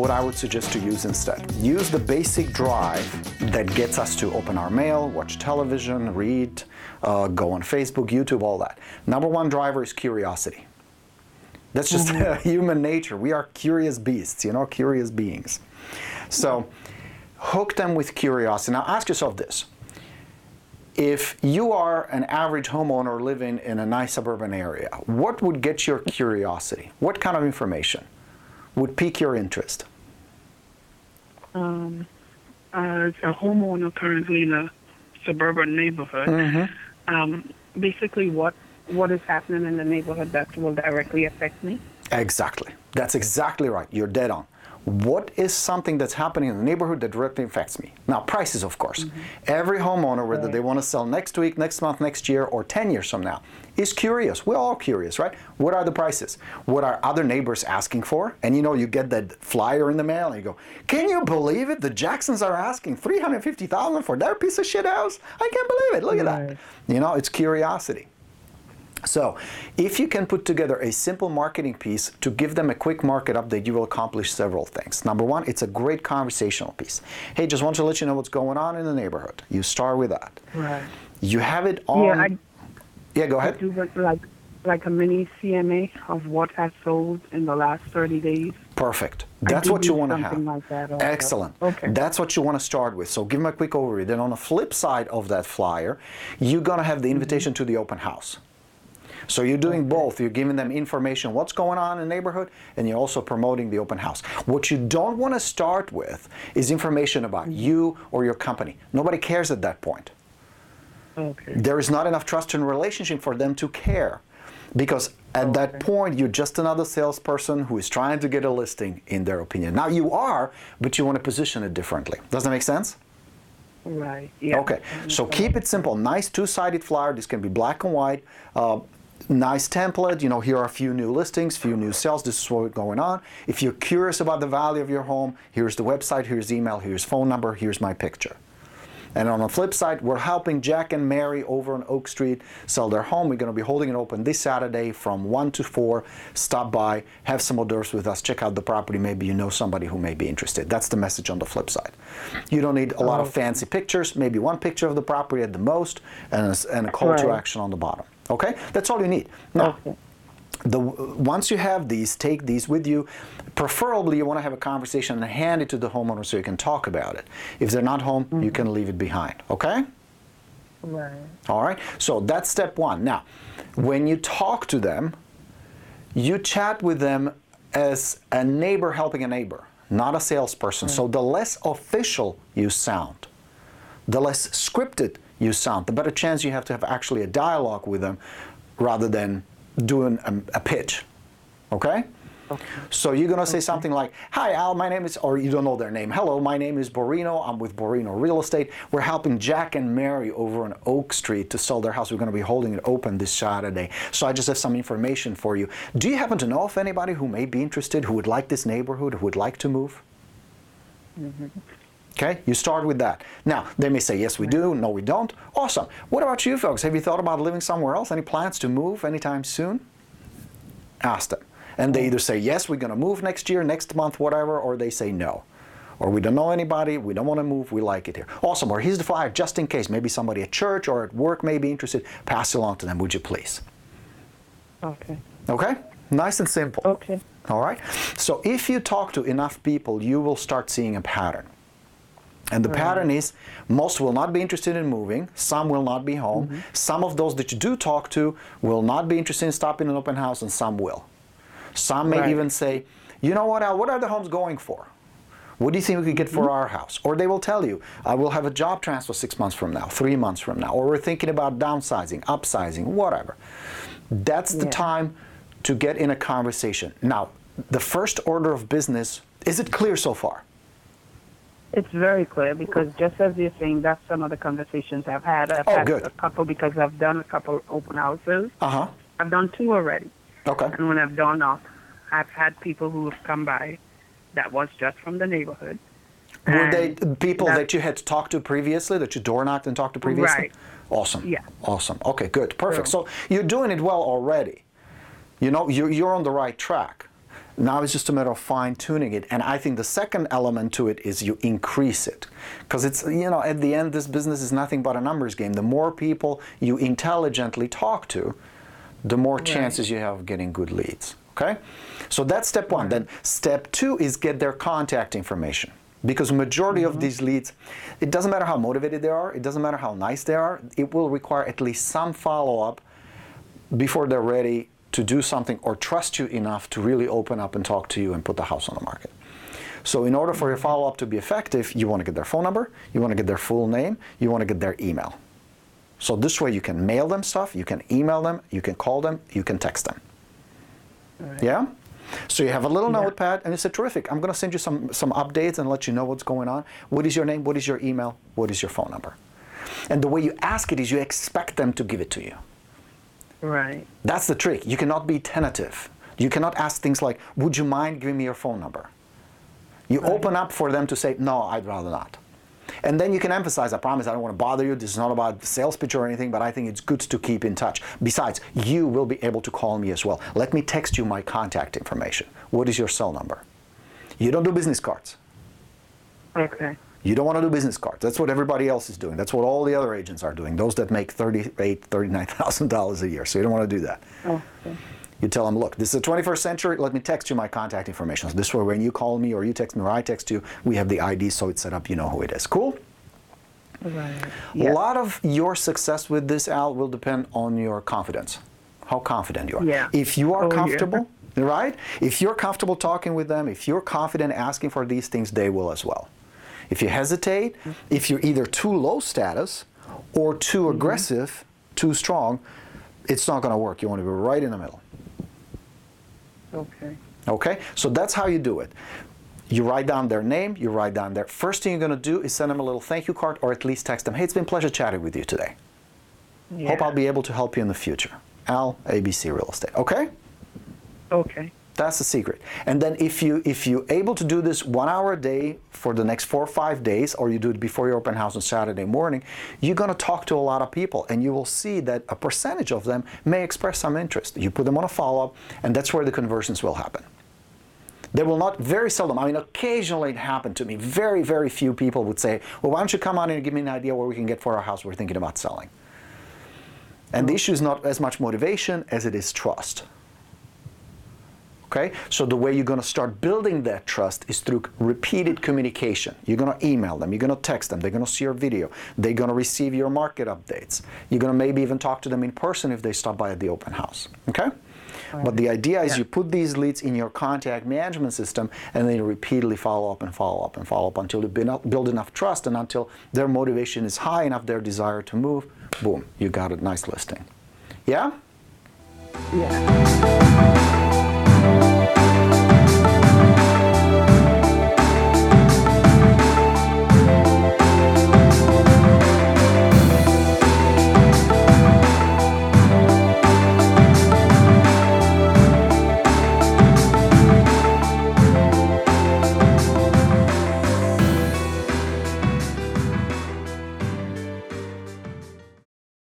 what I would suggest to use instead. Use the basic drive that gets us to open our mail, watch television, read, go on Facebook, YouTube, all that. Number one driver is curiosity. That's just human nature. We are curious beasts, curious beings. So hook them with curiosity. Now ask yourself this. If you are an average homeowner living in a nice suburban area, what would get your curiosity? What kind of information would pique your interest? As a homeowner currently in a suburban neighborhood, basically what is happening in the neighborhood that will directly affect me? Exactly. That's exactly right. You're dead on. What is something that's happening in the neighborhood that directly affects me? Now, prices, of course. Every homeowner, whether they want to sell next week, next month, next year, or 10 years from now, is curious. We're all curious, right? What are the prices? What are other neighbors asking for? And you get that flyer in the mail and you go, can you believe it? The Jacksons are asking $350,000 for their piece of shit house? I can't believe it. Look at that. It's curiosity. So, if you can put together a simple marketing piece to give them a quick market update, you will accomplish several things. Number one, it's a great conversational piece. Hey, just want to let you know what's going on in the neighborhood. You start with that. Right. You have it on... Yeah, go ahead. I do like a mini CMA of what has sold in the last 30 days. Perfect. That's what you want to have. Like that also. Excellent. Okay. That's what you want to start with. So give them a quick overview. Then on the flip side of that flyer, you're going to have the invitation to the open house. So you're doing both. You're giving them information, what's going on in the neighborhood, and you're also promoting the open house. What you don't want to start with is information about you or your company. Nobody cares at that point. Okay. There is not enough trust and relationship for them to care. Because at that point, you're just another salesperson who is trying to get a listing, in their opinion. Now you are, but you want to position it differently. Does that make sense? Right. Yeah. Okay. So keep it simple. Nice two-sided flyer. This can be black and white. Nice template, here are a few new listings, few new sales, this is what's going on. If you're curious about the value of your home, here's the website, here's email, here's phone number, here's my picture. And on the flip side, we're helping Jack and Mary over on Oak Street sell their home. We're going to be holding it open this Saturday from 1 to 4. Stop by, have some hors d'oeuvres with us, check out the property. Maybe you know somebody who may be interested. That's the message on the flip side. You don't need a lot of fancy pictures, maybe one picture of the property at the most, and a call to action on the bottom. Okay? That's all you need. Now, once you have these, take these with you. Preferably, you want to have a conversation and hand it to the homeowner so you can talk about it. If they're not home, you can leave it behind. Okay? Right. All right? So that's step one. Now, when you talk to them, you chat with them as a neighbor helping a neighbor, not a salesperson. So the less official you sound, the less scripted you sound, the better chance you have to have actually a dialogue with them rather than doing a pitch. Okay? So you're going to say something like, hi Al, my name is, or you don't know their name. Hello, my name is Borino. I'm with Borino Real Estate. We're helping Jack and Mary over on Oak Street to sell their house. We're going to be holding it open this Saturday. So I just have some information for you. Do you happen to know of anybody who may be interested, who would like this neighborhood, who would like to move? Okay, you start with that. Now, they may say, yes, we do, no, we don't. Awesome. What about you folks? Have you thought about living somewhere else? Any plans to move anytime soon? Ask them. And they either say, yes, we're going to move next year, next month, whatever, or they say no. Or we don't know anybody, we don't want to move, we like it here. Awesome. Or here's the flyer, just in case. Maybe somebody at church or at work may be interested. Pass it along to them, would you please? Okay. Okay? Nice and simple. Okay. All right? So if you talk to enough people, you will start seeing a pattern. And the pattern is, most will not be interested in moving, some will not be home, some of those that you do talk to will not be interested in stopping an open house, and some will. Some may even say, you know what, Al, what are the homes going for? What do you think we could get for our house? Or they will tell you, we'll have a job transfer 6 months from now, 3 months from now, or we're thinking about downsizing, upsizing, whatever. That's the time to get in a conversation. Now, the first order of business, is it clear so far? It's very clear because just as you're saying, that's some of the conversations I've had. I've had a couple because I've done a couple open houses. I've done 2 already. Okay. And when I've done that, I've had people who have come by that was just from the neighborhood. Were they people that you had talked to previously, that you door knocked and talked to previously? Right. Awesome. Yeah. Awesome. Okay, good. Perfect. So you're doing it well already. You know, you're on the right track. Now it's just a matter of fine-tuning it. And I think the second element to it is you increase it. Because it's, at the end, this business is nothing but a numbers game. The more people you intelligently talk to, the more chances you have of getting good leads. Okay? So that's step one. Then step two is get their contact information. Because majority of these leads, it doesn't matter how motivated they are, it doesn't matter how nice they are, it will require at least some follow-up before they're ready to do something or trust you enough to really open up and talk to you and put the house on the market. So in order for your follow-up to be effective, you want to get their phone number, you want to get their full name, you want to get their email. So this way you can mail them stuff, you can email them, you can call them, you can text them. Right. Yeah? So you have a little notepad and you say, terrific, I'm going to send you some updates and let you know what's going on. What is your name? What is your email? What is your phone number? And the way you ask it is you expect them to give it to you. Right. That's the trick. You cannot be tentative. You cannot ask things like, would you mind giving me your phone number? You open up for them to say, no, I'd rather not. And then you can emphasize, I promise I don't want to bother you. This is not about the sales pitch or anything, but I think it's good to keep in touch. Besides, you will be able to call me as well. Let me text you my contact information. What is your cell number? You don't do business cards. Okay. You don't want to do business cards. That's what everybody else is doing. That's what all the other agents are doing, those that make $38,000, $39,000 a year. So you don't want to do that. Okay. You tell them, look, this is the 21st century. Let me text you my contact information. So this way, when you call me or you text me or I text you, we have the ID so it's set up, you know who it is. Cool? Right. A lot of your success with this, Al, will depend on your confidence, how confident you are. Yeah. If you are comfortable, right? If you're comfortable talking with them, if you're confident asking for these things, they will as well. If you hesitate, if you're either too low status or too aggressive, too strong, it's not going to work. You want to be right in the middle. Okay. Okay? So that's how you do it. You write down their name, you write down their... First thing you're going to do is send them a little thank you card or at least text them, hey, it's been a pleasure chatting with you today. Yeah. Hope I'll be able to help you in the future. Al, ABC Real Estate. Okay? Okay. That's the secret. And then if you're able to do this 1 hour a day for the next 4 or 5 days, or you do it before your open house on Saturday morning, you're going to talk to a lot of people, and you will see that a percentage of them may express some interest. You put them on a follow-up, and that's where the conversions will happen. They will not, very seldom, I mean, occasionally it happened to me. Very, very few people would say, well, why don't you come on in and give me an idea what we can get for our house we're thinking about selling. And the issue is not as much motivation as it is trust. Okay? So the way you're going to start building that trust is through repeated communication. You're going to email them, you're going to text them, they're going to see your video, they're going to receive your market updates. You're going to maybe even talk to them in person if they stop by at the open house. Okay? But the idea is you put these leads in your contact management system and then you repeatedly follow up and follow up and follow up until you build enough trust and until their motivation is high enough, their desire to move, boom, you got a nice listing. Yeah? Yeah.